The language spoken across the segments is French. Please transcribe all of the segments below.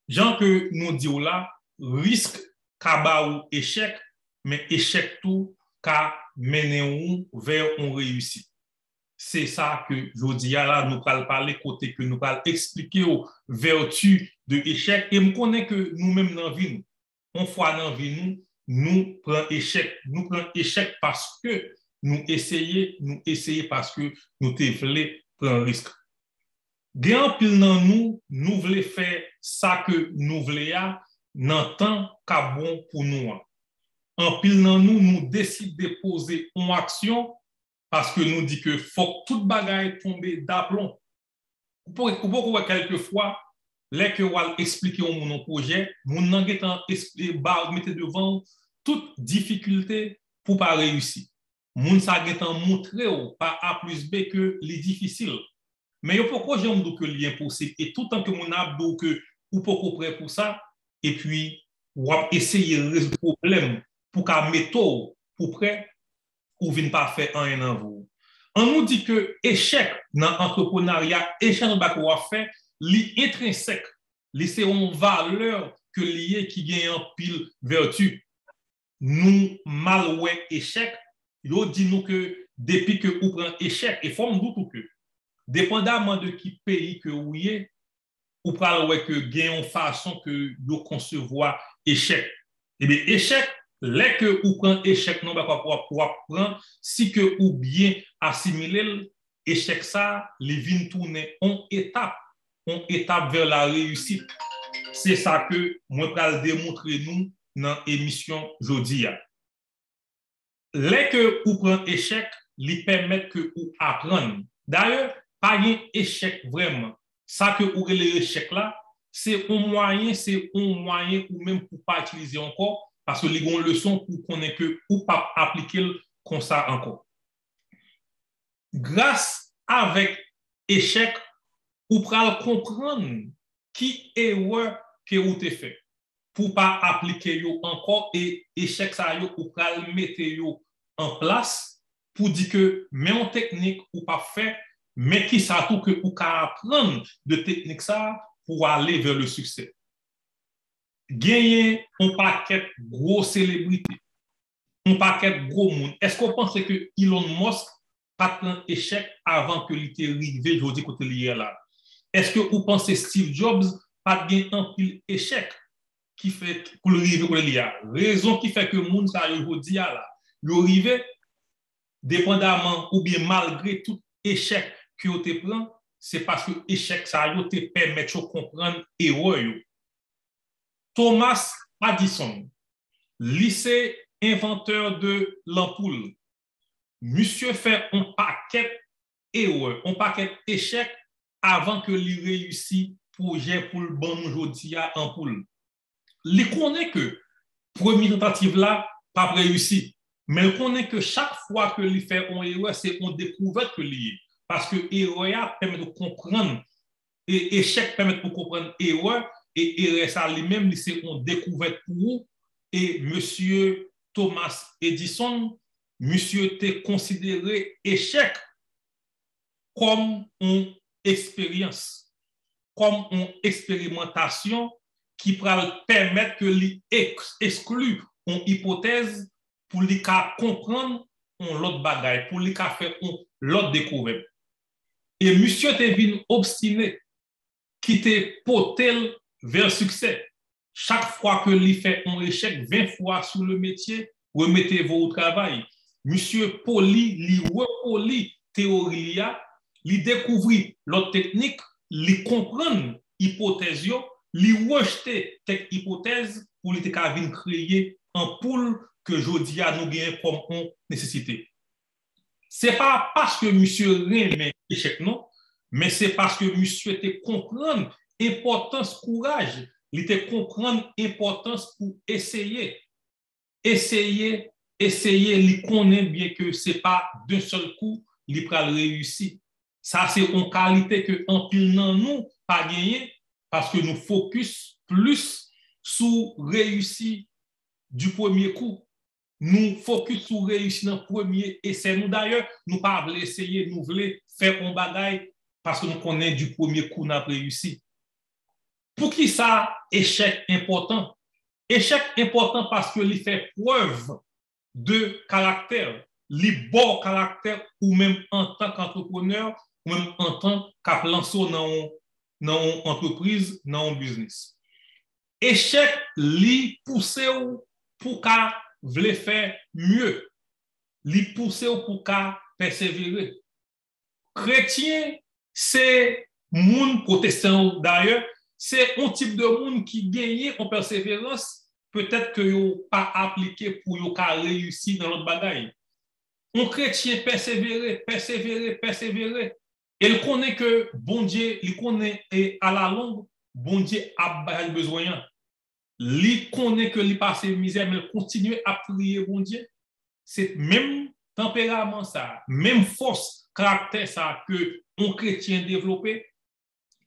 Jean que nous disons là, risque kaba ou échec, mais échec tout ka mener ou vers on réussit. C'est ça que je dis là, nous allons parler côté que nous allons expliquer aux vertus de l'échec. Et nous connaissons que nous-mêmes dans la vie, on fois dans la vie, nous prenons échec parce que nous essayons parce que nous voulons prendre un risque. Grand pile dans nous voulons faire ça que nous voulons dans le temps qu'a bon pour nous. En pile dans nous décidons de poser une action parce que nous dit que faut que toute bagaille tombe d'aplomb. Pour quelquefois, les que on expliquer mon projet, mon n'enguetant mettez devant toute difficulté pour pas réussir. Moun sa getan montré par A plus B que les difficiles. Mais pourquoi j'aime dire que l'impossible et tout le temps que mon a dit que ou pas prêt pour ça et puis ou essayer de résoudre le problème pour qu'à méthode pour prêt ou vient pas faire un en vous. On nous dit que échec dans l'entrepreneuriat, échec dans ce qu'on fait, l'intrinsèque, c'est une valeur que lié qui gagne en pile vertu. Nous mal ouais échec, il dit nous que depuis que vous prenez échec, et faut me dire que dépendamment de qui pays que vous êtes, ou parle ouais que gagne une façon que vous concevoir échec. Et bien échec les que ou prend échec non pas pour prendre si que ou bien assimiler échec ça les vins tourner en étape vers la réussite. C'est ça que moi vais démontrer nous dans l'émission jodi. Les que ou prend échec lui permettent que ou apprendre. D'ailleurs pas un échec vraiment. Ça que ou les échec là c'est un moyen ou même pour pas utiliser encore parce que les leçons pour connaître que ou pas appliquer comme ça encore. Grâce avec échec, ou pral comprendre qui erreur que vous avez fait pour pas appliquer yo encore et échec ça yo ou pral mettre yo en place pour dire que même technique ou pas fait mais qui ça tout que ou ka apprendre de technique ça pour aller vers le succès. Gagner un paquet gros célébrités, un paquet gros monde. Est-ce qu'on pense que Elon Musk pas un échec avant que il t'ait arrivé, je dis côté lié là? Est-ce que vous pensez Steve Jobs pas gagné un pile échec qui fait pour le arriver pour lié? Raison qui fait que le monde ça aujourd'hui là, le arrivé dépendamment ou bien malgré tout échec que vous te prend, c'est parce que échec ça te permet de comprendre erreur. Thomas Edison, lycée inventeur de l'ampoule, monsieur fait un paquet erreur, un paquet échec avant que il réussisse projet pour le bon aujourd'hui à ampoule. Il connaît que première tentative là pas réussi, mais il connaît que chaque fois que il fait une erreur, c'est une découverte que il parce que erreur permet de comprendre et échec permet de comprendre erreur et erreur ça lui-même c'est une découverte pour vous et monsieur Thomas Edison monsieur t'est considéré échec comme une expérience comme une expérimentation qui va permettre que l'exclut une hypothèse pour lui comprendre l'autre bagaille pour lui faire l'autre découverte. Et monsieur Tevin obstiné, qui te potel vers le succès. Chaque fois que lui fait un échec 20 fois sur le métier, remettez-vous au travail. Monsieur Poli, lui repoli théorie, lui découvrir l'autre technique, lui comprendre hypothèse, lui rejeter cette hypothèse pour lui créer un pool que jodi a nous gagnons comme nécessité. C'est pas parce que monsieur remet échec non, mais c'est parce que monsieur te comprendre importance courage, il te comprendre importance pour essayer, il connaît bien que c'est pas d'un seul coup il va réussir. Ça c'est une qualité que en pile dans nous pas gagner parce que nous focus plus sur réussir du premier coup. Nous focus sur réussir dans le premier essai. Nous d'ailleurs, nous pas voulons essayer, nous voulons faire un bagaille parce que nous connaissons du premier coup, nous avons réussi. Pour qui ça, échec important? Échec important parce qu'il fait preuve de caractère, les bons caractères, ou même en tant qu'entrepreneur, ou même en tant qu'applançon dans une entreprise, dans un business. Échec, li pousse pour qu'à vle faire mieux, li pousse pour qu'à persévérer. Chrétien, c'est monde protestant d'ailleurs, c'est un type de monde qui gagne en persévérance, peut-être que yo pas appliqué pour yo ka réussir dans l'autre bagaille. Un chrétien persévérer. Il connaît que bon Dieu, il connaît et à la longue, bon Dieu a besoin. Il connaît que il passe misère, mais il continue à prier bon Dieu. C'est même tempérament ça, même force, caractère ça que un chrétien développé.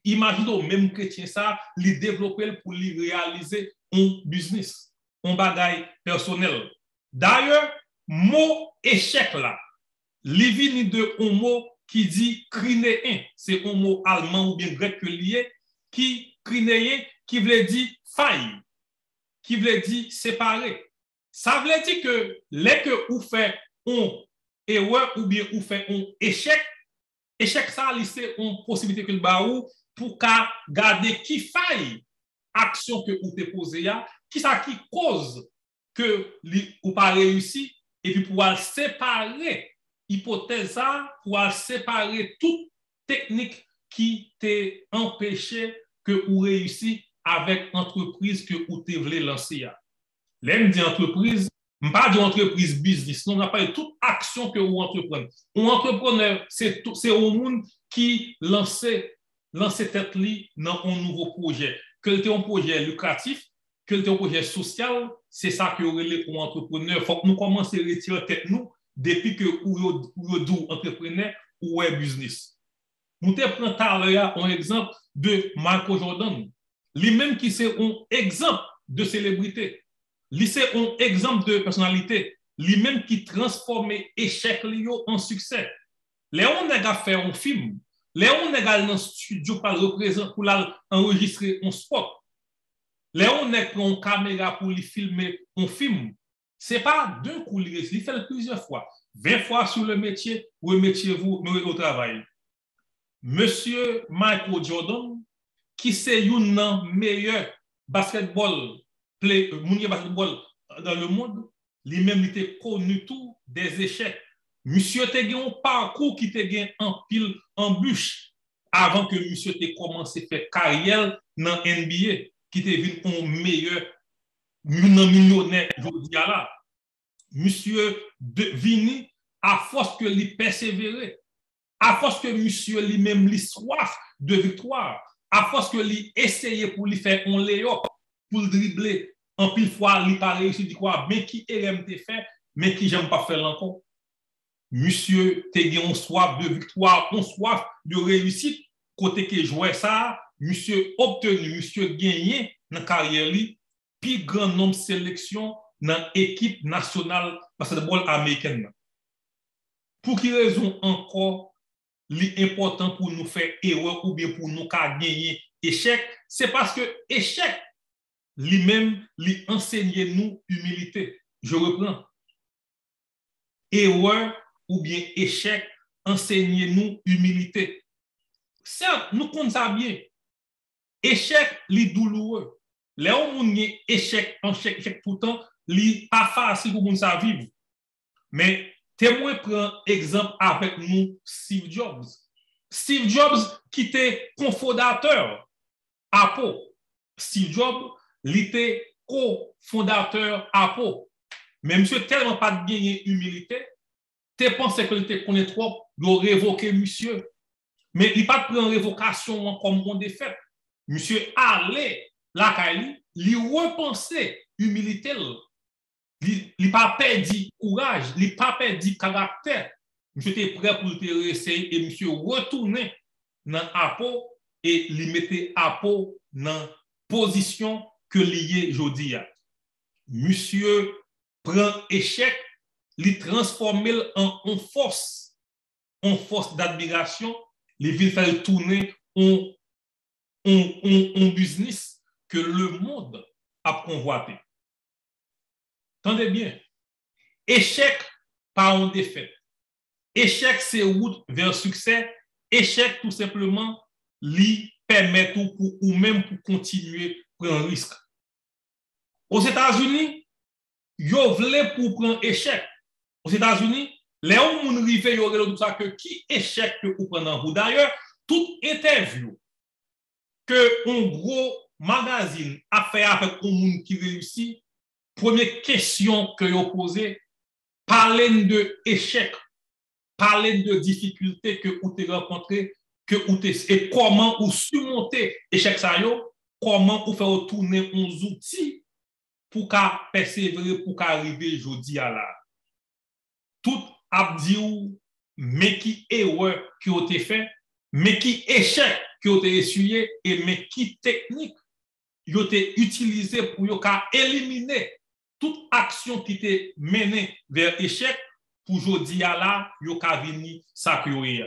Imaginez même chrétien ça, il développer pour lui réaliser un business, un bagage personnel. D'ailleurs, mot échec là, il vient de un mot qui dit crinéen, c'est un mot allemand ou bien grec que lié, qui crinéen, qui veut dire faille, qui veut dire séparer. Ça veut dire que dès que vous faites un erreur ou bien vous faites un échec, ça, c'est une possibilité que le baou pour garder qui faille action que vous avez posée, qui ça qui cause que vous pas réussi, et puis pour séparer hypothèse pour séparer toute technique qui t'a empêché que vous réussissiez avec l'entreprise que vous voulez lancer. L'aime dit entreprise, pas d'entreprise business, non, on n'a pas toute action que vous entreprenez. Un entrepreneur, c'est un monde qui lance tête li dans un nouveau projet. Que c'est un projet lucratif, que c'est un projet social, c'est ça que vous relève pour entrepreneur. Il faut que nous commencions à retirer tête nous depuis que vous êtes entrepreneur ou business. Nous te prenons un exemple de Michael Jordan, lui-même qui c'est un exemple de célébrité. C'est un exemple de personnalité, lui-même qui transforme échec en succès. Léon n'a fait un film, Léon n'a dans le studio pour enregistrer un spot. Léon n'a pris une caméra pour lui filmer un film. Ce n'est pas d'un coup, il fait plusieurs fois. 20 fois sur le métier, remettez-vous au travail. Monsieur Michael Jordan, qui c'est un meilleur basketball basketball dans le monde, lui-même était connu tout des échecs. Monsieur a eu un parcours qui était en pile embûche avant que monsieur ait commencé à faire carrière dans NBA, qui était vu un meilleur millionnaire aujourd'hui là. Monsieur vini à force que lui persévérer, à force que monsieur lui-même lui soif de victoire, à force que lui essayait pour lui faire un lay-up, pour le dribbler, en pile fois, il n'a pas réussi, il dit quoi, mais qui aime te faire, mais qui j'aime pas faire encore. Monsieur, te gagne soif de victoire, on soif de réussite, côté que jouait ça, monsieur obtenu, monsieur gagné dans la carrière, puis grand nombre de sélections dans l'équipe nationale basketball américaine. Pour quelle raison encore l'important pour nous faire erreur ou bien pour nous gagner échec, c'est parce que échec lui-même lui enseigne nous humilité. Je reprends. Erreur ou bien échec enseigne nous humilité. Certes, nous comptons ça bien. Échec lui douloureux. Là où on a échec, échec tout le temps, lui pas facile pour nous ça vivre. Mais témoin prend exemple avec nous Steve Jobs. Steve Jobs qui était cofondateur Apple. Steve Jobs il était cofondateur Apple. Mais monsieur tellement pas de bien humilité, tu pensais qu'il était connaît trop, il a révoqué monsieur. Mais il n'a pas pris en révocation comme on défait. Monsieur allait là, il repensait humilité. Il n'a pas perdu courage, il n'a pas perdu caractère. Monsieur était prêt pour le réessayer et monsieur retournait dans Apple et il mettait Apple dans position que lié aujourd'hui. Monsieur prend échec, il transforme en force d'admiration, il vient faire tourner un business que le monde a convoité. Tendez bien, échec par une défaite. Échec, c'est route vers succès. Échec, tout simplement, lui permet tout pour ou même pour continuer à prendre un risque. Aux États-Unis, yo voulait pour prendre échec. Aux États-Unis, les gens qui arrivent, ils ont tout ça que qui échec que vous prenez en vous. D'ailleurs, toute interview que un gros magazine a fait avec un monde qui réussit, première question que vous posez, parlez de échec, parlez de difficultés que vous avez rencontrées, et comment vous surmonter échec ça yo, comment vous faire tourner uns outils pour persévérer, pour arriver aujourd'hui à là. Tout a dit mais qui erreur qui ont été fait, mais qui échec qui ont été essuyé et mais qui technique qui ont été utilisé pour éliminer toute action qui était menée vers échec pour aujourd'hui à là, yo ka vini ça que yo.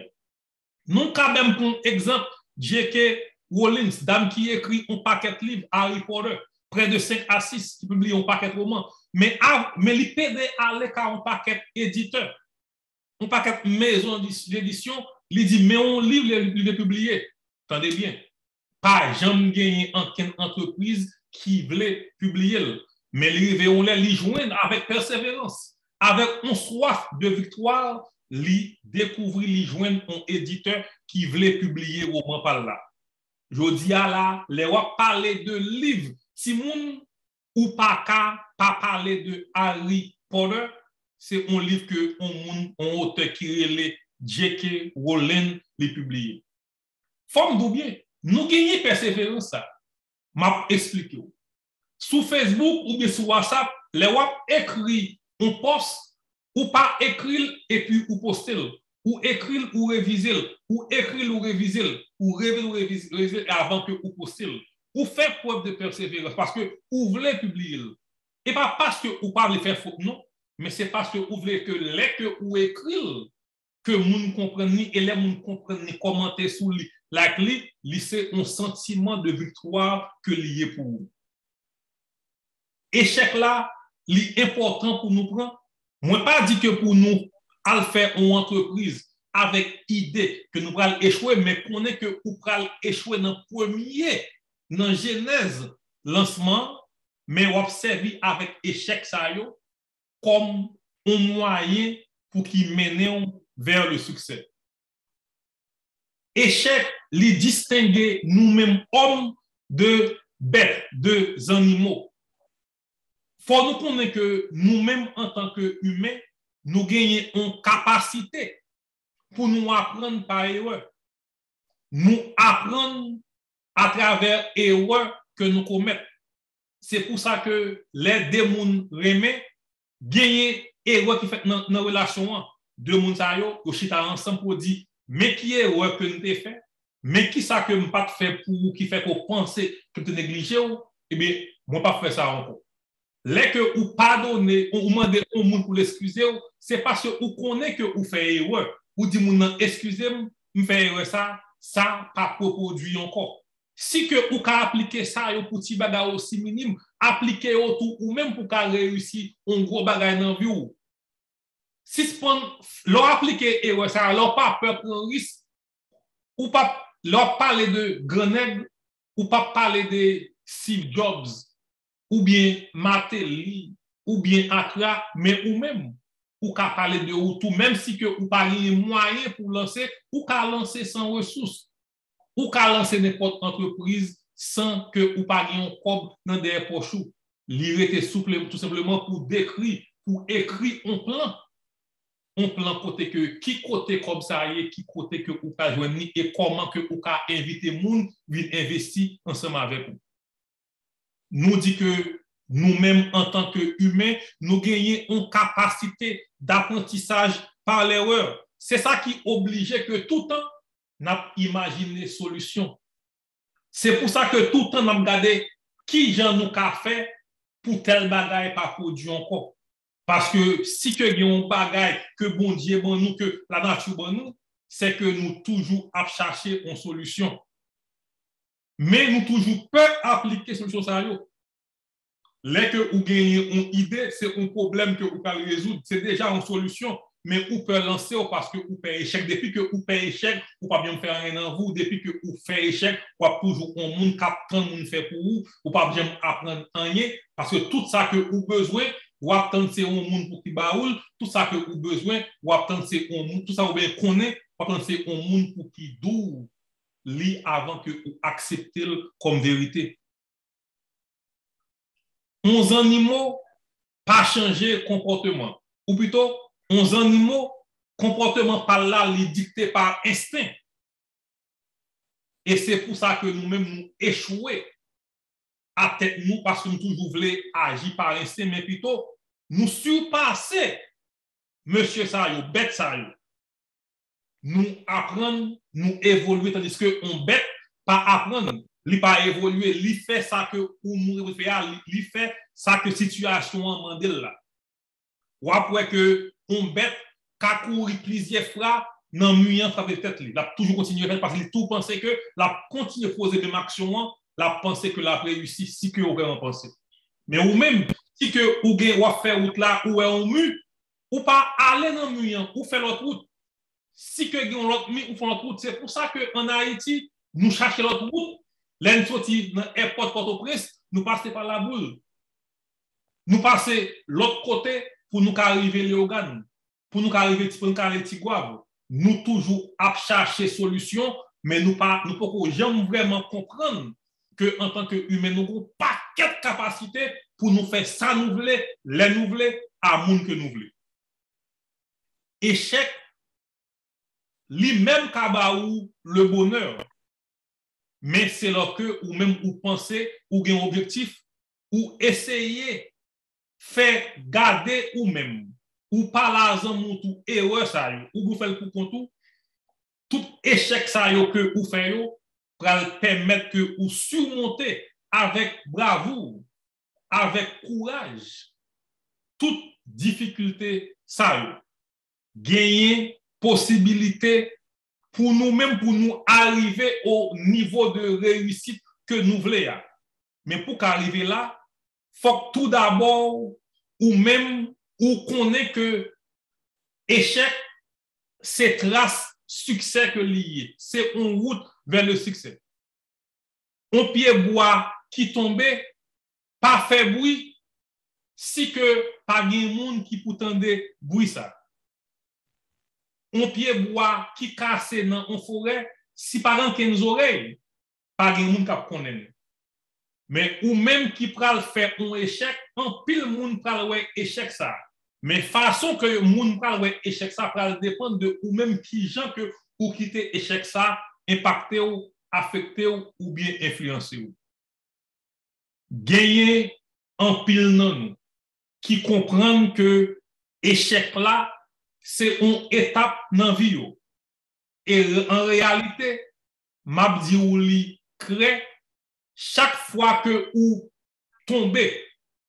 Nous quand même pour exemple J.K. Rowling, dame qui écrit un paquet de livres Harry Potter, près de 5 à 6 qui publie un paquet de romans, mais il peut aller à un paquet d'éditeurs, un paquet de maisons d'édition, il dit mais un livre il est publié. Attendez bien, pas jamais gagné aucune entreprise qui voulait publier, mais il joindre avec persévérance, avec une soif de victoire, il découvrir, il joindre un éditeur qui voulait publier roman par là. Je dis à là, les gens parler de livres, si moun ou pas parler de Harry Potter, c'est un livre que un auteur qui est J.K. Rowling les publié. Forme bien, nous gagnons persévérance ça. M'a expliqué. Sur Facebook ou bien sur WhatsApp, les gens écrivent un post ou pas écrire et puis ou poster, ou écrire ou réviser, ou écrire ou réviser, ou réviser avant que vous postez, ou faire preuve de persévérance parce que vous voulez publier. Et pas parce que vous parlez faire faute, non, mais c'est parce que vous voulez que les que vous écrivez, que vous compreniez et les vous compreniez, commenter sous la clé, c'est un sentiment de victoire que lié pour vous. Échec là, l'important pour nous prendre. Moi, pas dit que pour nous, à faire une entreprise avec idée que nous allons échouer, mais qu'on est que nous allons échouer dans le premier, dans la genèse, lancement, mais observer avec échec ça yo, comme un moyen pour qu'il mène vers le succès. Échec, les distinguer nous-mêmes hommes de bêtes, de animaux. Faut nous connaître que nous-mêmes, en tant qu'humains, nous gagnons une capacité pour nous apprendre par erreur. Nous apprendre à travers erreur que nous commettons. C'est pour ça que les deux mondes remet gagnent erreur qui fait dans la relation. Deux mondes qui chita ensemble pour dire mais qui est erreur que nous avons fait, mais qui ça que nous pas fait pour qui fait qu'on pense que tu négliges, eh bien, moi pas faire ça encore. Les que vous pardonnez, ou demandez au monde pour l'excuser, c'est parce que vous connaissez que vous faites erreur. Vous dites, excusez-moi, je fais erreur ça pas produit encore. Si que vous appliquez ça pour petit bagage aussi minime, appliquez autour ou même pour réussir un gros bagage dans la vie. Si leur appliquer erreur ça, leur pas peur prendre risque, ou pas leur parler de Grenègue, ou pas parler de Steve Jobs, ou bien Martelly, ou bien Accra, mais ou même, ou qu'à parler de ou tout, même si que ou pas les moyens pour lancer, ou qu'à lancer sans ressources, ou qu'à lancer n'importe entreprise sans que ou pas un cob dans des poches. L'IRE était tout simplement pour décrire, pour écrire un plan côté que qui côté comme ça y est, qui côté que ou pas joindre et comment que ou ka inviter moun vinn investir ensemble avec vous. Nous dit que nous-mêmes, en tant qu'humains, nous gagnons une capacité d'apprentissage par l'erreur. C'est ça qui oblige que tout le temps, nous imaginé solution. C'est pour ça que tout le temps, nous regardons qui j'en nous a fait pour tel bagaille pas produit encore. Parce que si que y a un bagaille que bon Dieu bon nous, que la nature bon nous, c'est que nous toujours à chercher une solution. Mais nous toujours peur appliquer solution ça yo. Là que vous gagnez une idée, c'est un problème que vous pouvez résoudre. C'est déjà une solution, mais vous pouvez lancer parce que vous payez échec. Depuis que vous payez échec, vous pas bien faire rien dans vous. Depuis que vous faites échec, vous avez toujours un monde qui apprend monde fait pour vous. Vous pas bien apprendre rien parce que tout ça que vous avez besoin, vous attendez c'est un monde pour qui baoule. Tout ça que vous avez besoin, vous attendez c'est un monde. Tout ça vous bien connaît, vous attendez c'est un monde pour qui doux lit avant que vous acceptez comme vérité. 11 animaux pas changer comportement. Ou plutôt, 11 animaux, comportement par là, les dicté par instinct. Et c'est pour ça que nous-mêmes nous échouons à tête nous parce que nous toujours voulons agir par instinct, mais plutôt nous surpasser monsieur Sayo, bête Sayo. Nous apprendre, nous évoluer, tandis que on bête, pas apprendre, il pas évoluer, il fait ça que ou mourir il fait ça que situation en mandel là. Ou après que on bête qu'a courir plusieurs fois dans muyant frappé tête il a toujours continué parce qu'il tout pensait que la continue poser des actions, la pensée que la réussi si que aurait en pensé. Mais ou même si que ou gain ou faire route là ou est en mur ou pas aller dans muyant ou faire l'autre route. Si que gain l'autre mur ou font l'autre route, c'est pour ça que en Haïti nous cherchons l'autre route. L'un sorti dans l'aéroport Port-au-Prince, nous passons par la boule. Nous passons l'autre côté pour nous arriver Léogane, pour nous arriver Tigouave. Nous toujours à chercher solution, mais nous ne pouvons jamais vraiment comprendre que en tant qu'humains, nous n'avons pas de capacité pour nous faire ça nous voulons, les nous voulons, à monde que nous voulons. Échec, lui-même kabaou le bonheur. Mais c'est lorsque ou même ou pensez ou un objectif ou essayer faire garder ou même ou pas l'argent tout erreur ça ou vous faites pour tout échec ça que vous faites pour permettre que vous surmonter avec bravoure, avec courage toute difficulté ça gagner possibilité pour nous-mêmes, pour nous arriver au niveau de réussite que nous voulons. Mais pour qu'arriver là, il faut que tout d'abord, ou même, ou connaît que échec, c'est trace succès que lié. C'est une route vers le succès. Un pied bois qui tombait, pas fait bruit, si que pas de monde qui peut tendre bruit ça. Un pied bois qui casse dans une forêt, si par exemple qu'il oreilles, pas de monde qui connaît. Mais ou même qui pral faire un échec, en pile monde pral ouais échec ça. Mais façon que monde pral ouais échec ça pral dépendre de ou même qui gens que ou quitter échec ça impacter ou affecter ou bien influencer ou. Gagner en pile non qui comprennent que échec là c'est une étape dans vie yo. Et en réalité m'a dit ou li crée chaque fois que vous tombez,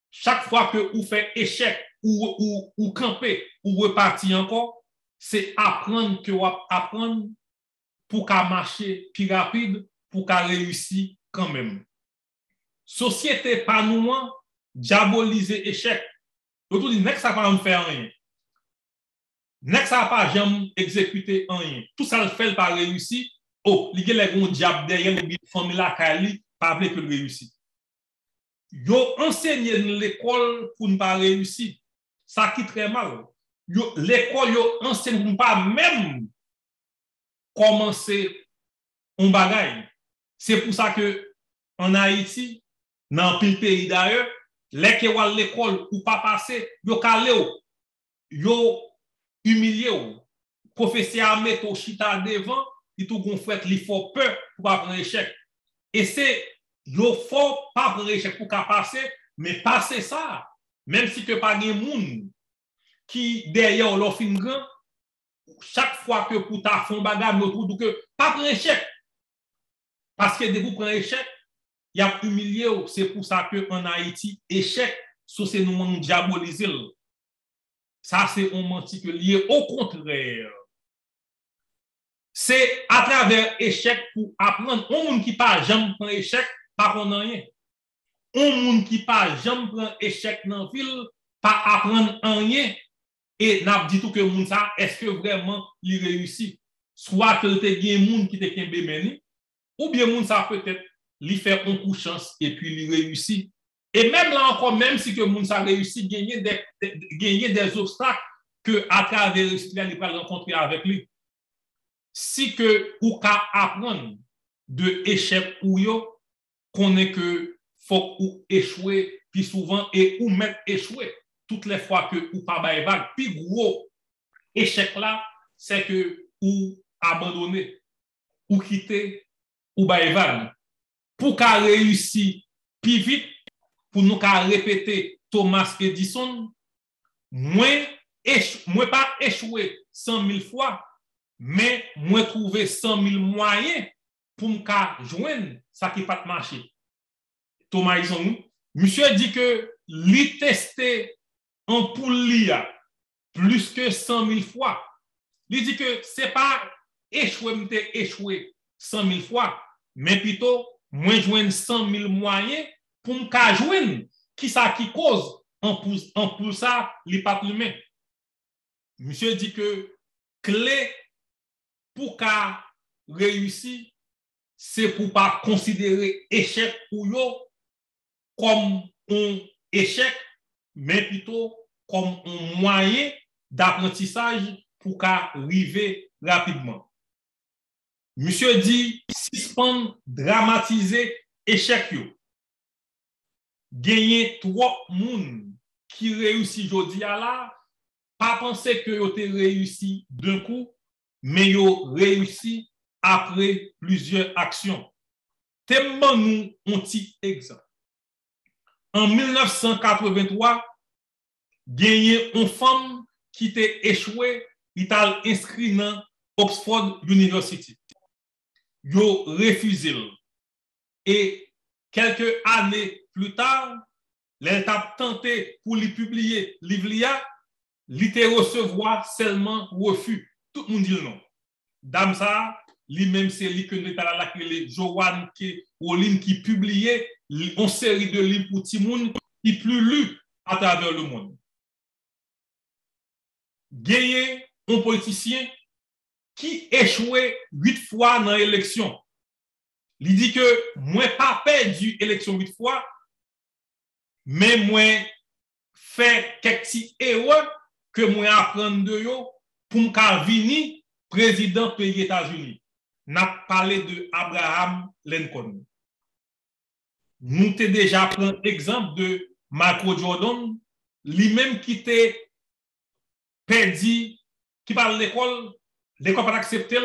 chaque fois que vous faites échec ou camper ou repartir encore, c'est apprendre que vous apprendre pour qu'à marcher plus rapide, pour qu'à réussir quand même. Société pas nous diaboliser échec. L'autre dit next ça pas me faire rien. Next ça pas jamais exécuter rien. Tout ça le fait pas réussir. Oh, il y a les diable derrière les famille la Kali pas que le réussir. Yo enseigné dans l'école pour ne pas réussir. Ça qui très mal. L'école yo enseigne pour pas même commencer un bagage. C'est pour ça que en Haïti, dans le pays d'ailleurs, les qui ont l'école ou pas passer, yo calé yo humilié professeur met au chita devant, il tout gon fait il faut peur pour pas prendre échec. Et c'est il faut pas prendre échec pour passer, mais passer ça, même si que pas de monde qui derrière leur fin grand, chaque fois que pour ta fond bagarre, nous trouve que pas prendre échec. Parce que de vous prendre échec, il y a humilié, c'est pour ça que en Haïti, échec, c'est nous diaboliser. Ça, c'est un menti que lié au contraire. C'est à travers échec pour apprendre. On monde qui pas jamais prend échec, pas qu'on rien. On monde qui pas jamais prend échec dans ville, pas apprendre rien. Et n'a dit tout que moun ça, est-ce que vraiment il réussit? Soit que te gen moun qui te kembe meni, ou bien moun ça peut-être lui fait un coup de chance et puis il réussit. Et même là encore, même si que moun ça réussit, gagner des obstacles que à travers l'histoire il va rencontrer avec lui. Si que ou ka apprendre de échec ou yo, connaît que faut ou échouer puis souvent et ou mettre échouer toutes les fois que ou pas bail vague. Puis gros échec là, c'est que ou abandonner, ou quitter, ou bail vague. Pour qu'à réussir plus vite, pour nous qu'à répéter Thomas Edison, moins pas échouer 100 000 fois, mais moi trouver 100 000 moyens pour me joindre ça qui pas marcher. Thomas Edison, monsieur dit que lui tester en poule plus que 100 000 fois. Il dit que c'est pas échouer 100 000 fois, mais plutôt moi joindre 100 000 moyens pour me joindre qui ça qui cause en plus ça les pas humain. Monsieur dit que clé pour qu'à réussir, c'est pour pas considérer échec ou yo comme un échec, mais plutôt comme un moyen d'apprentissage pour qu'à arriver rapidement. Monsieur dit, suspendre, dramatiser échec yo. Gagner 3 moun qui réussit aujourd'hui à là, pas penser que yo te réussi d'un coup, mais yo réussi après plusieurs actions. Tellement nous un petit exemple. En 1983, gagné une femme qui était échouée, il t'a inscrit dans Oxford University. Yo refusé. Et quelques années plus tard, elle a tenté pour lui publier livre, il te recevoir seulement refus. Tout le monde dit non. Dame ça, lui-même c'est lui que nous avons appelé Joanne Rowling qui publiait une série de livres pour tout le monde qui plus lu à travers le monde. Gagné un politicien qui échouait 8 fois dans l'élection. Il dit que moi pas perdu l'élection 8 fois, mais moi fait quelques petits erreurs que moi apprendre de yo pour me venir président des États-Unis. N'a parlé de Abraham Lincoln. Nous t'ai déjà pris l'exemple de Michael Jordan, lui-même qui était perdu, qui parle de l'école pas accepté,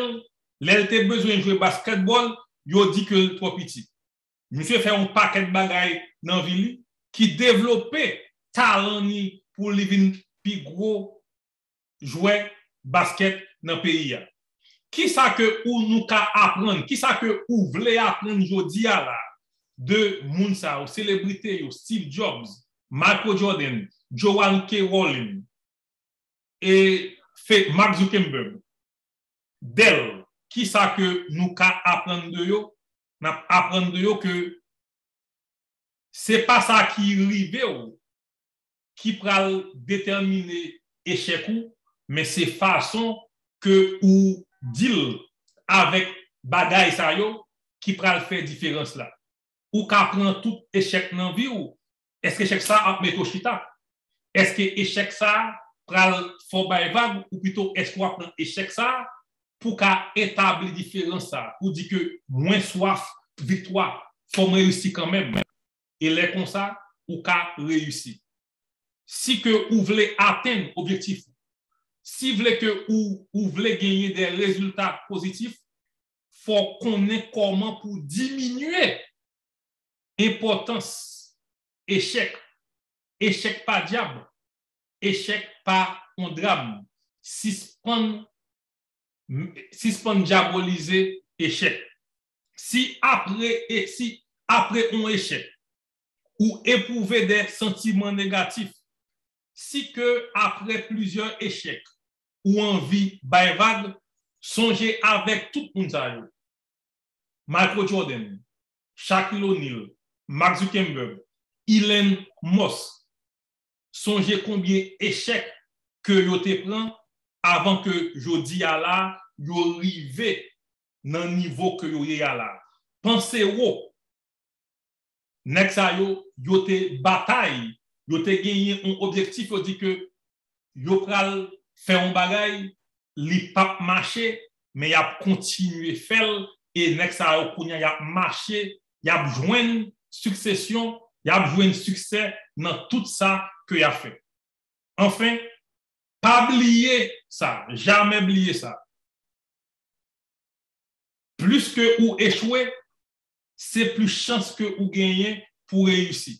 il a besoin de jouer basketball, il a dit que trop petit. Monsieur fait un paquet de bagailles dans la ville qui développait talent pour les plus gros jouer basket dans le pays. Qui ça que nous apprendre, qui ça que vous voulez apprendre aujourd'hui là de Mounsa, aux célébrités, Steve Jobs, Michael Jordan, Joanne K. Rowling et Mark Zuckerberg, Dell, qui ça que nous apprendre de yo, apprendre de yo que c'est pas ça qui arrive qui pral déterminer échec ou, mais c'est façon que ou deal avec bagay sa yo qui pral faire différence là. Ou qu'apprend tout échec dans vie ou est-ce que échec ça a mettre chita? Est-ce que échec ça pral fort bay vague ou plutôt est-ce qu'on apprend échec ça pour qu'a établir différence ça pour dire que moins soif victoire faut réussir quand même et les comme ça ou qu'a réussir. Si que vous voulez atteindre objectif, si vous voulez que vous voulez gagner des résultats positifs, faut connaître comment pour diminuer importance échec pas diable, échec pas un drame, suspendre diaboliser échec. Si après un échec ou éprouver des sentiments négatifs, si que après plusieurs échecs ou envie vague, songez avec tout le monde, Michael Jordan, Shaquille O'Neal, Mark Zuckerberg, Elon Musk, songez combien d'échecs que vous te prend avant que je dis à la, vous arrivez dans le niveau que vous y à là. Pensez-vous, next yo te bataille, yo te gagné un objectif, yo dit que yo pral faire un bagay, li pas marché, mais y a continué faire et next y a marché, y a joindre succession, y a joindre succès dans tout ça que y a fait. Enfin, pas oublier ça, jamais oublier ça. Plus que ou échouer, c'est plus chance que ou gagner pour réussir.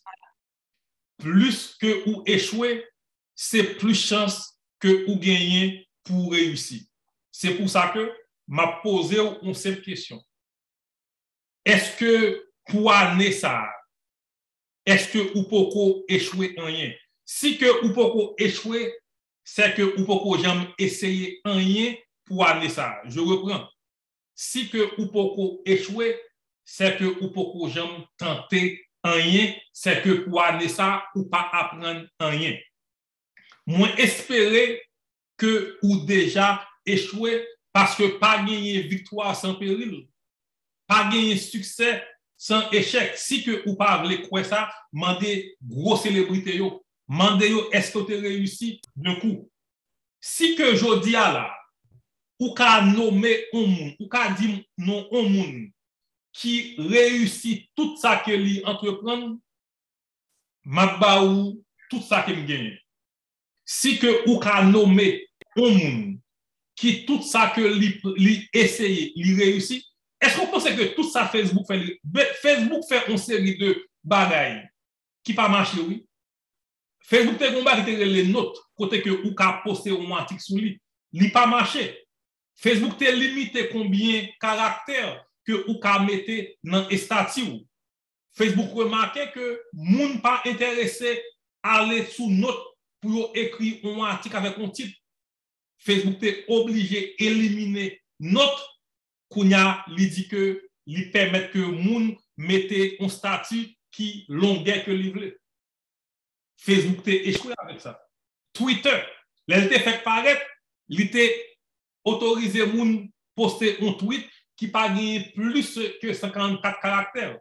Plus que ou échouer, c'est plus chance que ou gagner pour réussir. C'est pour ça que m'a posé une simple question. Est-ce que pour année ça, est-ce que ou poko échouer en rien? Si que ou poko échouer, c'est que ou poko jamais essayer en rien pour année ça. Je reprends. Si que ou poko échouer, c'est que ou poko jamais tenter en rien, c'est que pour année ça ou pas apprendre en rien. Moi espérer que ou déjà échoué parce que pas gagner victoire sans péril, pas gagner succès sans échec. Si que ou pas voulez croire ça, mandez gros célébrité yo, mandez yo est-ce que tu réussi d'un coup. Si que je dis à là, ou ka nommer un monde, ou ka dire non un monde qui réussit tout ça que lui entreprendre, m'a ba ou tout ça que me gagne. Si que ou ka nommer un monde qui tout ça que lui essaye, lui réussit, est-ce qu'on pense que tout ça Facebook fait une série de bagailles qui pas marché, oui? Facebook te combat qui les notes côté que ou ka poster un article sur lui, li pas marché. Facebook te limité combien de caractères que ou ka mette dans statut. Facebook remarquait que moun pas intéressé à aller sous note pour écrire un article avec un titre. Facebook est obligé d'éliminer note kounya li dit que li permet que moun mette un statut qui longueur que li vle. Facebook est échoué avec ça. Twitter, elle te fait paraître, li te autorisé moun poster un tweet qui pas gagné plus que 54 caractères.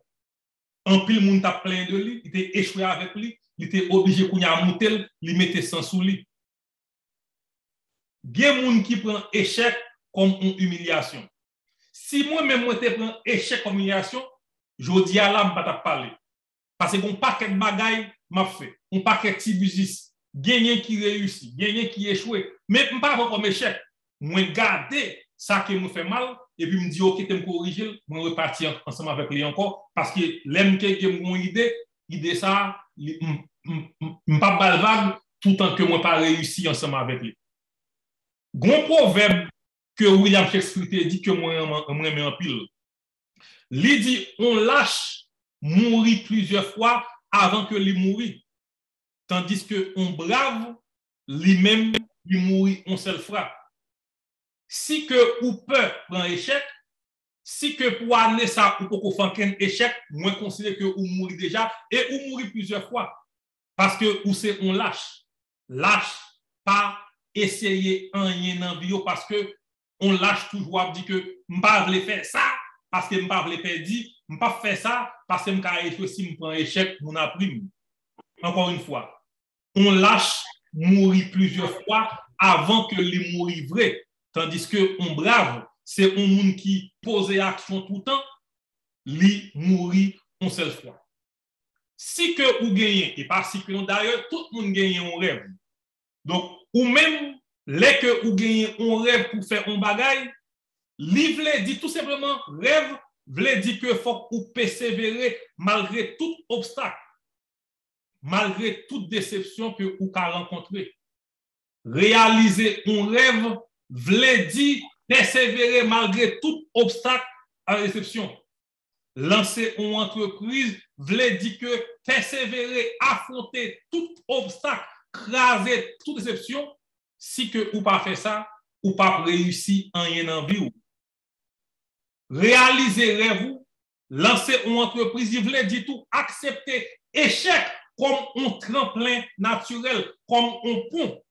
En pile moun t'a plein de lui, il était échoué avec lui, il était obligé kounya monter, li mette sans sous lui. Bien moun qui prend échec comme une humiliation. Si moi-même moi te prends échec comme humiliation, je dis à l'âme pas t'a parler. Parce que un paquet de bagailles m'a fait, un paquet de petits business, gagner qui réussit, gagner qui échoue, mais pas comme échec. Moi garder ça qui me fait mal et puis me dire OK, tu me corriger, moi repartir ensemble avec lui encore parce que l'aime que j'ai une idée ça pas balvague tout le temps que moi pas réussi ensemble avec lui. Gon proverbe que William Shakespeare dit que moi mets en pile. Il dit on lâche mourir plusieurs fois avant que lui mourir. Tandis que on brave lui-même lui mourir une seule fois. Si que ou peut prendre échec, si que pour aller ça ou pour faire un échec, moi considère que ou mourir déjà et ou mourir plusieurs fois parce que ou c'est on lâche pas essayer un rien dans vie parce que on lâche toujours dit que m'pas vle faire ça parce que m'pas vle faire dit m'pas faire ça parce que m'ka échouer si m'prend échec mon appris. Encore une fois, on lâche mourir plusieurs fois avant que les mourir vrai, tandis que on brave c'est un monde qui pose action tout le temps, li mourir une seule fois. Si que ou gagnez et pas si que d'ailleurs tout le monde gagne un rêve. Donc ou même les que ou gagnez un rêve pour faire un bagage, li vle dit tout simplement rêve vle dit que faut ou persévérer malgré tout obstacle, malgré toute déception que ou ka rencontrer. Réaliser un rêve vle dit persévérer malgré tout obstacle à déception. Lancer une entreprise vle dit que persévérer, affronter tout obstacle, craser toute déception. Si que ou pas fait ça, ou pas réussi en rien en vie. Réaliser rêve, lancer une entreprise, il voulait dire tout, accepter échec comme un tremplin naturel, comme un pont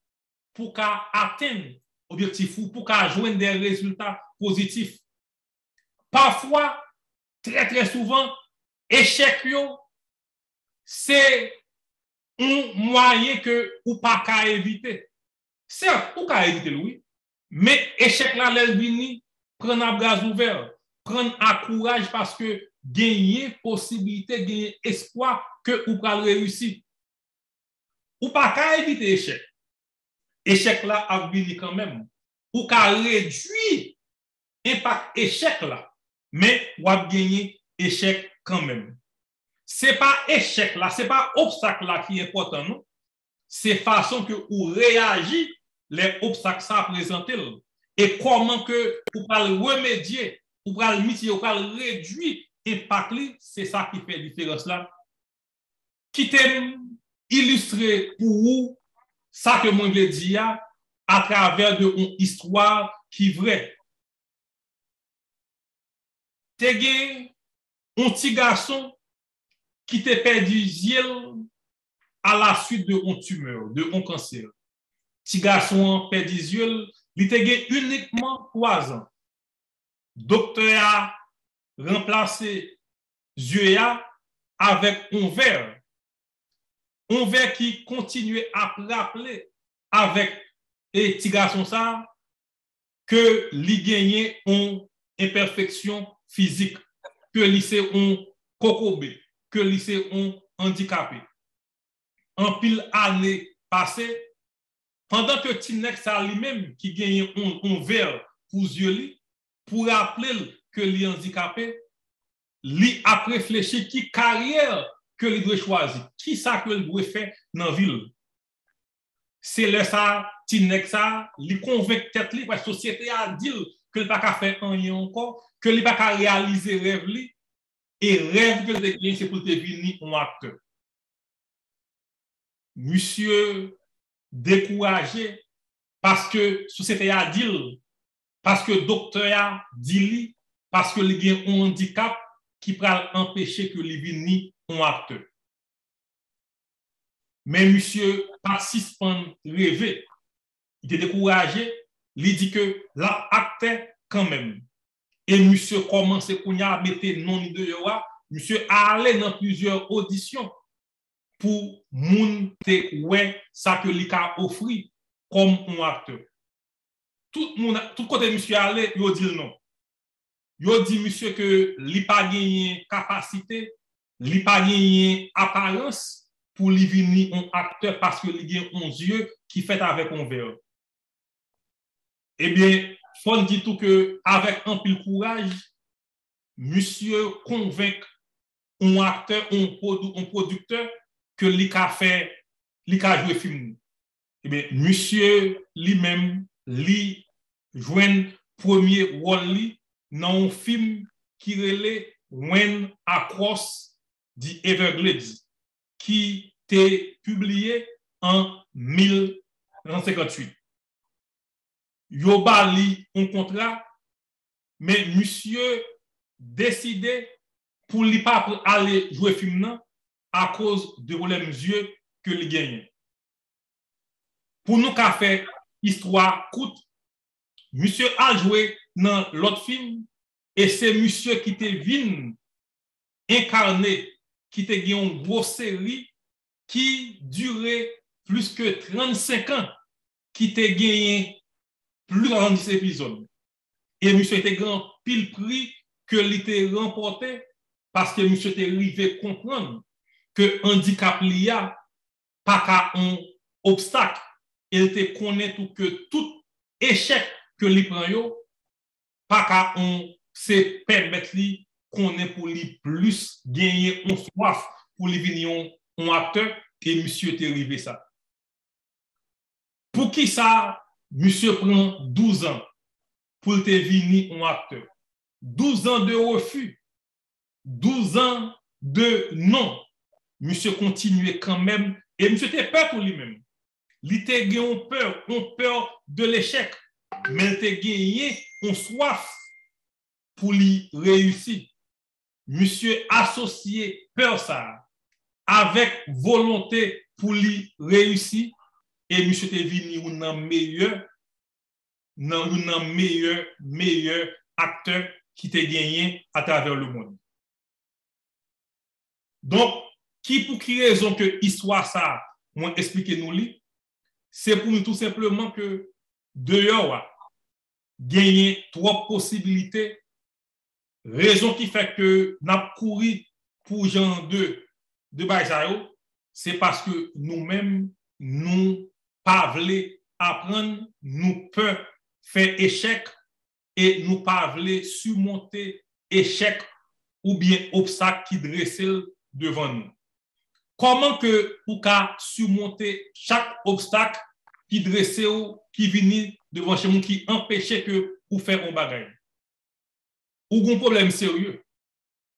pour atteindre l'objectif ou pour joindre des résultats positifs. Parfois, très souvent, échec, c'est un moyen que ou pas qu'à éviter. Certes, ou qu'à éviter, oui, mais échec là, l'elvini, prendre à bras ouverts, prendre à courage parce que gagner possibilité, gagner espoir que ou pas réussir. Ou pas qu'à éviter échec. Échec là a venu quand même. Ou qu'à réduire impact échec là, mais ou a gagné échec quand même. C'est pas échec là, c'est pas obstacle là qui est important, non? C'est façon que ou réagit les obstacles ça présenté et comment que ou pas le remédier, ou pas le mitiger, ou pas le réduire impact, c'est ça qui fait différence là. Qui t'aime illustrer pour vous ça que moi je dis à travers de une histoire qui est vraie. T'es un petit garçon qui t'a perdu yeux à la suite de une tumeur, de un cancer. Petit garçon perdu yeux, il t'a uniquement 3 ans. Docteur a remplacé yeux avec un verre. Un verre qui continuait à rappeler avec et petit garçon ça que li gagnait une imperfection physique, que li c'est un cocobé, que li c'est un handicapé. En pile année passée, pendant que Tinex ça lui-même qui gagne un verre pour yeux pour rappeler que li handicapé, li a réfléchi qui carrière que li doit choisir, qui ça que li doit faire dans la ville. C'est le ça, Tinex ça, li convainc tête li, parce que la société a dit que li pas qu'à faire rien encore, que li pas qu'à réaliser rêve li, et rêve que le gagne c'est pour devenir un acteur. Monsieur découragé parce que la société a dit, parce que le docteur a dit, parce que il y a un handicap qui peut empêcher que les devienne un acteur. Mais monsieur persiste rêver. Il était découragé, il dit que l'acteur quand même. Et monsieur commence à mettre non de yoa, monsieur allé dans plusieurs auditions pour monter ouais ça que lui a offert comme un acteur. Tout côté monsieur allé, il dit non. Il dit monsieur que lui pas gagné capacité, lui pas gagné apparence pour lui venir un acteur parce que lui a un yeux qui fait avec un verre. Eh bien, faut dire tout que avec un peu de courage, monsieur convainc un acteur, un producteur que lui a fait, lui a joué film. Eh bien, monsieur lui-même, lui joue premier rôle dans un film qui relève When Across the Everglades, qui était publié en 1958. Yoba li un contrat, mais monsieur décidé pour lui pas aller jouer film nan à cause de problèmes yeux que il gagne. Pour nous qu'a fait histoire courte, monsieur a joué dans l'autre film et c'est monsieur qui te vin incarné, qui te gagné une grosse série qui durait plus que 35 ans, qui te gagné plus de 70 épisodes. Et monsieur était grand pile prix que l'était remporté parce que monsieur était arrivé comprendre que handicap l'IA pas qu'à un obstacle. Il était connaît tout que tout échec que lui prend yo pas qu'à on se permettre lui connaît pour lui plus gagner un soif pour lui venir un acteur et monsieur était arrivé ça. Pour qui ça monsieur prend 12 ans pour te venir un acteur. 12 ans de refus, 12 ans de non. Monsieur continuait quand même et monsieur était peur pour lui-même. Il était peur de l'échec. mais te gagné on soif pour lui réussir. Monsieur associé peur ça avec volonté pour lui réussir et monsieur te venu un meilleur acteur qui te gagné à travers le monde. Donc, pour qui raison que histoire ça, moi expliquer nous li, c'est pour nous tout simplement que dehors gagner trois possibilités. Raison qui fait que nous avons couru pour genre de Baïsaïo, c'est parce que nous-mêmes, nous pas voulons apprendre, nous peut faire échec et nous pas voulons surmonter échec ou bien obstacle qui dresse devant nous. Comment que vous pouvez surmonter chaque obstacle qui dresse ou qui vient devant chez vous, qui empêche que vous fassiez un bagage? Ou un problème sérieux.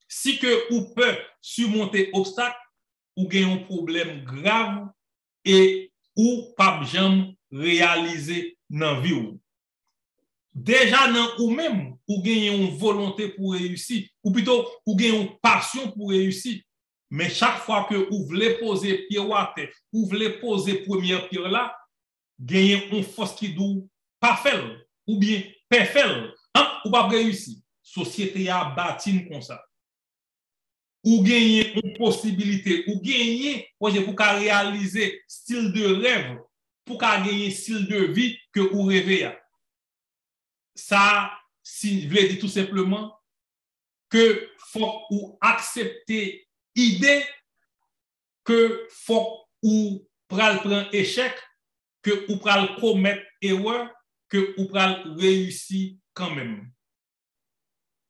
Si que vous pouvez surmonter obstacle, ou gagne un problème grave et ou pas jamais réaliser dans la vie. Déjà dans ou même, ou gagne une volonté pour réussir, ou plutôt, ou gagne une passion pour réussir. Mais chaque fois que vous voulez poser pied à terre, vous voulez poser première pierre là, gagne une force qui doit pas faire, ou bien pas faire, hein, ou pas réussir. Société a bâti comme ça. Ou gagner une possibilité, ou gagner pour réaliser style de rêve, pour gagner style de vie que vous rêvez. Ça, si vous voulez dire tout simplement que faut ou accepter l'idée que faut ou prendre échec, que ou prendre commettre erreur, que ou prendre réussir quand même.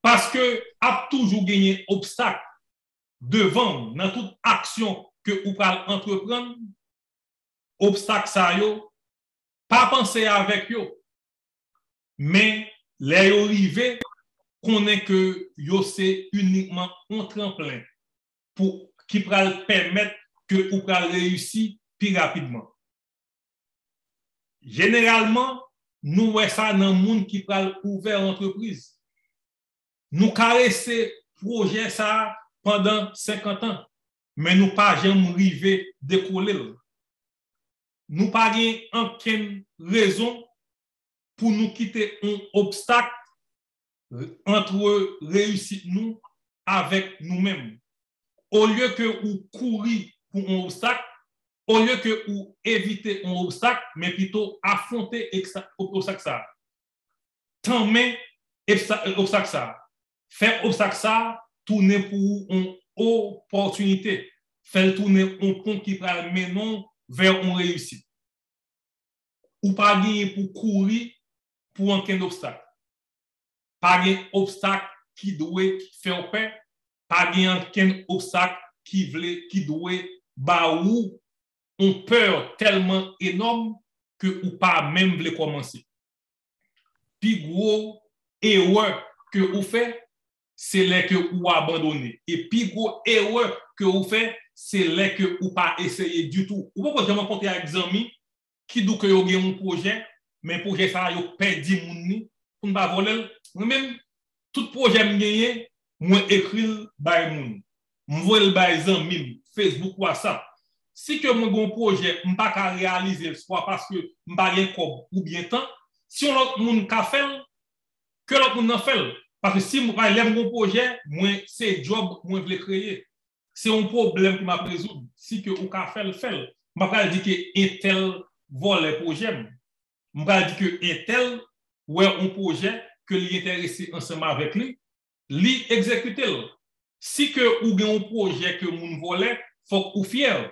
Parce que a toujours gagné obstacle devant dans toute action que vous pouvez entreprendre, obstacle ça yo, pas penser avec yo, mais les arrivés connaît que yo c'est uniquement un tremplin pour qui peut permettre que vous pouvez réussir plus rapidement. Généralement, nous voyons ça dans le monde qui peut ouvrir entreprise. Nous caresser projet ça pendant 50 ans, mais nous pas jamais arrivé décoller. Nous pas aucune raison pour nous quitter un obstacle entre réussite nous avec nous-mêmes. Au lieu que vous courir pour un obstacle, au lieu que vous éviter un obstacle, mais plutôt affronter l'obstacle ça. Tant mais obstacle ça. Faire obstacle ça, tourner pour une opportunité. Faire tourner un pont qui va mener vers une réussite. Ou pas gagner pour courir pour aucun obstacle. Pas gagner obstacle qui doit faire peur. Pas gagner aucun obstacle qui doit baou une peur tellement énorme que ou pas même voulez commencer. Puis gros erreur que vous faites, c'est là que vous abandonnez. Et puis gros erreur que vous faites, c'est là que vous pas essayé du tout. Ou pourquoi je me rencontre avec des amis qui disent que vous avez un projet, mais le projet ça vous perdu moun pour ne pas voler. Moi-même, tout projet que j'ai moi écrit by moun. Moi le by amis, Facebook, WhatsApp. Si que mon bon projet ne pas réaliser soit parce que je pas rien ou bien temps, si on l'autre monde ka fait que l'autre monde n'a fait parce que si moi lève mon projet, moi c'est job moi je créer. C'est un problème qui m'a résoudre. Si que ou ka fait m'a pas dit que un tel vole projet. M'a pas dit que un tel ouais un projet que lui intéressé ensemble avec lui exécuter. Si que ou gen un projet que moun volait, faut ou fier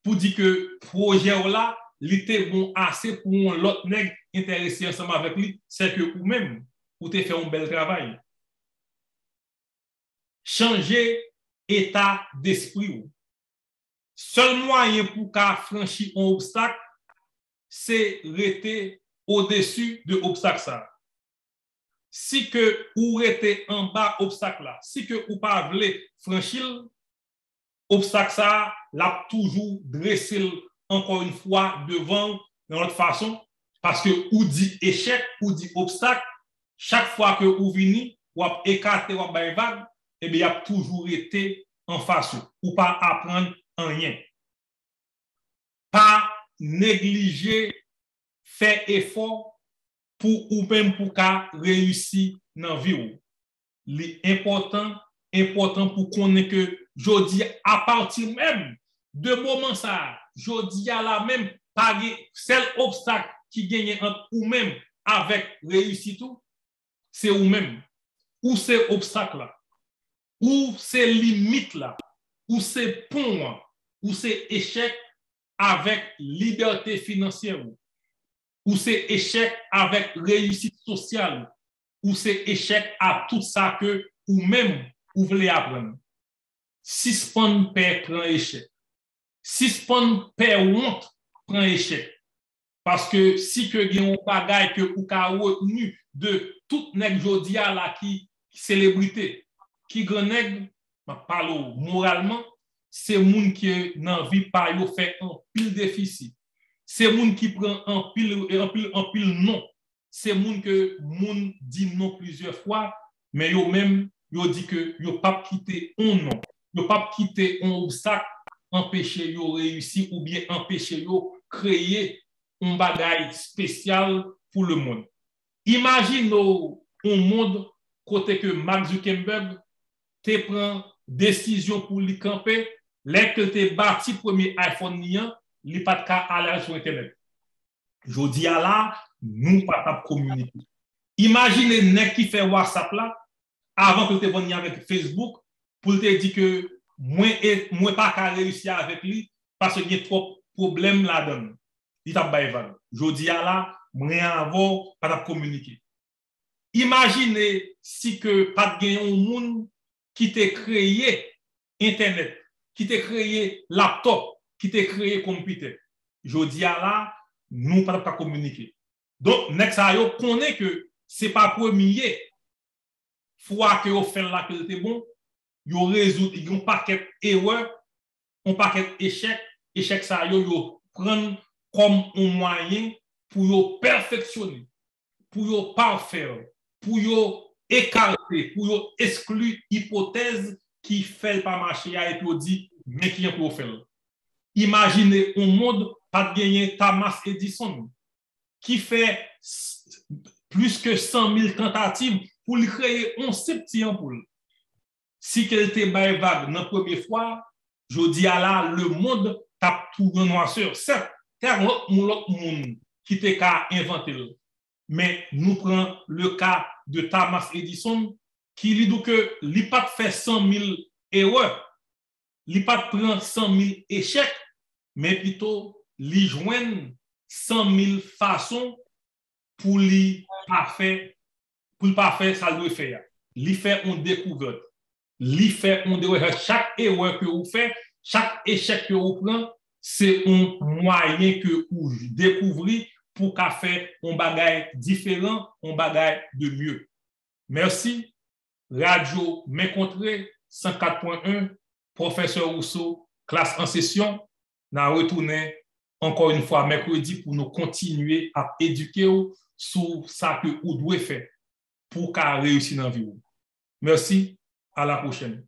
pour dire que projet là, il était bon assez pour l'autre nègre intéressé ensemble avec lui, c'est que ou même ou te fait un bel travail. Changer état d'esprit. Seul moyen pour qu'à franchir un obstacle, c'est rester au-dessus de l'obstacle ça. Si que ou rester en bas obstacle là, si que ou pas voulez franchir obstacle ça, l'a toujours dressé encore une fois devant de notre façon Parce que ou dit échec, ou dit obstacle, chaque fois que vous venez, ou écarté, ou vague, eh bien, il a toujours été en face, ou pas apprendre rien. Pas négliger, faire effort pour ou même pour qu'à réussir dans la vie. L'important pour qu'on ait que, je dis, à partir même de moment ça, je dis à la même, pas seul obstacle qui gagne entre ou même avec réussite, c'est ou même, ou c'est obstacle là, ou c'est limite là, ou c'est pont, ou c'est échec avec liberté financière, ou c'est échec avec réussite sociale, ou c'est échec à tout ça que ou même vous voulez apprendre. Si spon père prend échec, si spon père honte prend échec, parce que si que gen un bagay que ou ka retenu de tout nèg jodi a la qui célébrité, qui grand nèg, parle moralement, c'est moun qui nan vie pa yo fait un pile déficit. C'est moun qui prend un pile non. C'est moun que moun dit non plusieurs fois, mais yo même yo dit que yo pas quitter un non, yo pas quitter un obstacle empêcher yo réussir ou bien empêcher yo créer un bagage spécial pour le monde. Imagine un monde côté que Mark Zuckerberg te prend décision pour lui camper, là que te bâti premier iPhone nian, li pas de aller sur internet. Je dis à là, nous pas communiquer. Imaginez nèg qui fait WhatsApp là avant que te venu avec Facebook pour te dire que moi pas qu'à réussir avec lui parce qu'il y a trop problèmes là-dedans. Il t'a baïval. Je dis à là, rien avant pas communiquer. Imaginez si que pas de un monde qui t'a créé internet, qui t'a créé laptop, qui t'a créé computer. Je dis à là, nous pas communiquer. Donc next ça yo connaît que c'est pas premier fois que vous fait là que c'était bon, yo résout un paquet erreur, un paquet échec ça yo prendre comme un moyen pour yo perfectionner, pour yo parfaire, pour yo écarter, pour yo exclure hypothèse qui fait pas marcher et puis dit mais qui pour faire. Imaginez un monde pas gagner Thomas Edison qui fait plus que 100 000 tentatives pour créer un seul petit ampoule. Si qu'elle était vague dans la première fois, je dis à là, le monde tape tout en noirceur. Certes, c'est un autre monde qui était qu'à inventer. Mais nous prenons le cas de Thomas Edison qui dit que il n'a pas fait 100 000 erreurs, il n'a pas pris 100 000 échecs, mais plutôt il joint 100 000 façons pour lui pas faire ça doit faire. Il fait une découverte. Il fait une découverte. Chaque erreur que vous faites, chaque échec que vous prenez, c'est un moyen que vous découvrez pour faire un bagage différent, un bagage de mieux. Merci. Radio Mécontré 104.1, professeur Rousseau, classe en session. Nous retournons encore une fois mercredi pour nous continuer à éduquer sur ça que vous devez faire pour réussir dans la vie. Merci, à la prochaine.